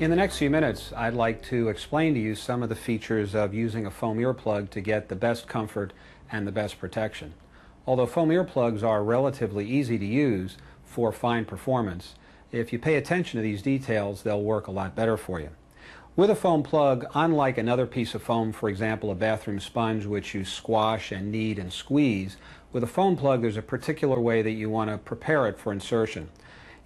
In the next few minutes, I'd like to explain to you some of the features of using a foam earplug to get the best comfort and the best protection. Although foam earplugs are relatively easy to use for fine performance, if you pay attention to these details, they'll work a lot better for you. With a foam plug, unlike another piece of foam, for example a bathroom sponge which you squash and knead and squeeze, with a foam plug there's a particular way that you want to prepare it for insertion.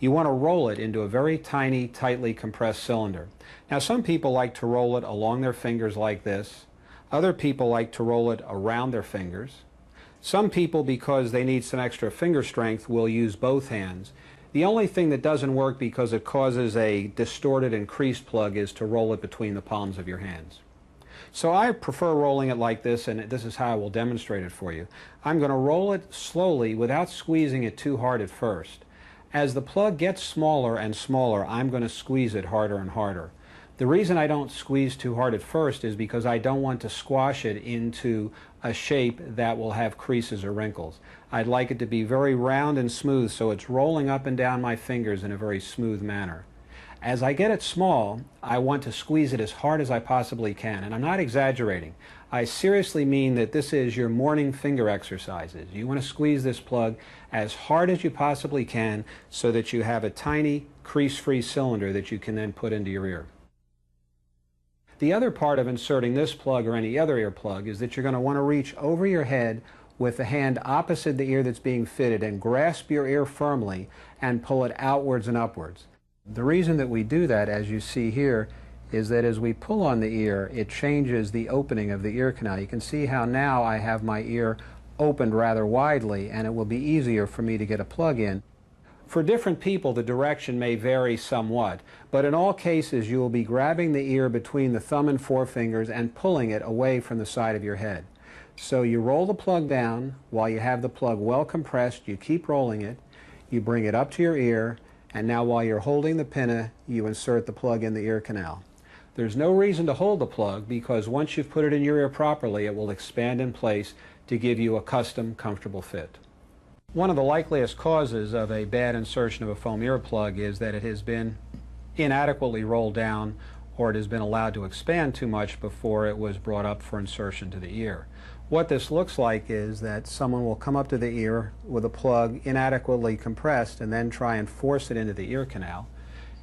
You want to roll it into a very tiny, tightly compressed cylinder. Now some people like to roll it along their fingers like this. Other people like to roll it around their fingers. Some people, because they need some extra finger strength, will use both hands. The only thing that doesn't work because it causes a distorted and creased plug is to roll it between the palms of your hands. So I prefer rolling it like this, and this is how I will demonstrate it for you. I'm going to roll it slowly without squeezing it too hard at first. As the plug gets smaller and smaller, I'm going to squeeze it harder and harder. The reason I don't squeeze too hard at first is because I don't want to squash it into a shape that will have creases or wrinkles. I'd like it to be very round and smooth so it's rolling up and down my fingers in a very smooth manner. As I get it small, I want to squeeze it as hard as I possibly can, and I'm not exaggerating. I seriously mean that this is your morning finger exercises. You want to squeeze this plug as hard as you possibly can so that you have a tiny crease-free cylinder that you can then put into your ear. The other part of inserting this plug or any other earplug is that you're going to want to reach over your head with the hand opposite the ear that's being fitted and grasp your ear firmly and pull it outwards and upwards. The reason that we do that, as you see here, is that as we pull on the ear, it changes the opening of the ear canal. You can see how now I have my ear opened rather widely, and it will be easier for me to get a plug in. For different people, the direction may vary somewhat, but in all cases you will be grabbing the ear between the thumb and forefingers and pulling it away from the side of your head. So you roll the plug down. While you have the plug well compressed, you keep rolling it, you bring it up to your ear, and now while you're holding the pinna, you insert the plug in the ear canal. There's no reason to hold the plug because once you've put it in your ear properly, it will expand in place to give you a custom, comfortable fit. One of the likeliest causes of a bad insertion of a foam earplug is that it has been inadequately rolled down or it has been allowed to expand too much before it was brought up for insertion to the ear. What this looks like is that someone will come up to the ear with a plug inadequately compressed and then try and force it into the ear canal.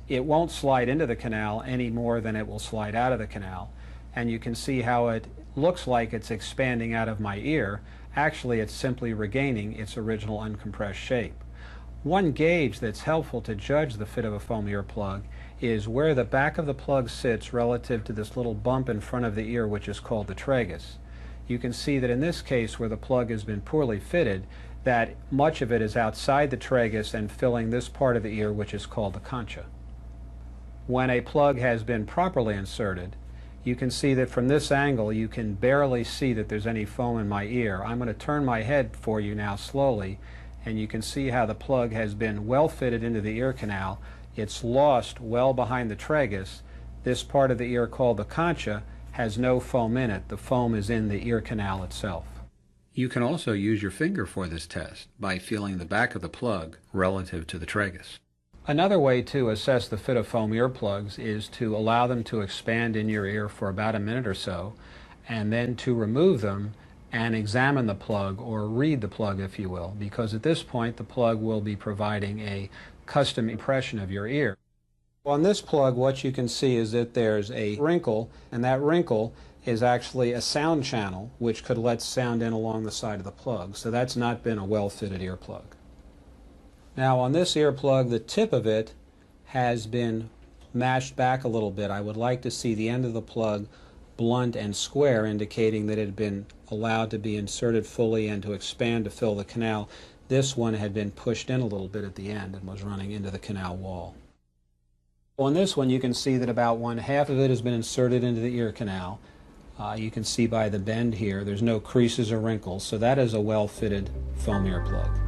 It won't slide into the canal any more than it will slide out of the canal, and you can see how it looks like it's expanding out of my ear. Actually, it's simply regaining its original uncompressed shape. One gauge that's helpful to judge the fit of a foam earplug is where the back of the plug sits relative to this little bump in front of the ear, which is called the tragus. You can see that in this case, where the plug has been poorly fitted, that much of it is outside the tragus and filling this part of the ear, which is called the concha. When a plug has been properly inserted, you can see that from this angle you can barely see that there's any foam in my ear. I'm going to turn my head for you now slowly, and you can see how the plug has been well fitted into the ear canal. It's lost well behind the tragus. This part of the ear called the concha has no foam in it. The foam is in the ear canal itself. You can also use your finger for this test by feeling the back of the plug relative to the tragus. Another way to assess the fit of foam earplugs is to allow them to expand in your ear for about a minute or so, and then to remove them and examine the plug, or read the plug if you will, because at this point the plug will be providing a custom impression of your ear. On this plug, what you can see is that there's a wrinkle, and that wrinkle is actually a sound channel which could let sound in along the side of the plug. So that's not been a well-fitted earplug. Now on this earplug, the tip of it has been mashed back a little bit. I would like to see the end of the plug blunt and square, indicating that it had been allowed to be inserted fully and to expand to fill the canal. This one had been pushed in a little bit at the end and was running into the canal wall. On this one, you can see that about 1/2 of it has been inserted into the ear canal. You can see by the bend here, there's no creases or wrinkles, so that is a well-fitted foam earplug.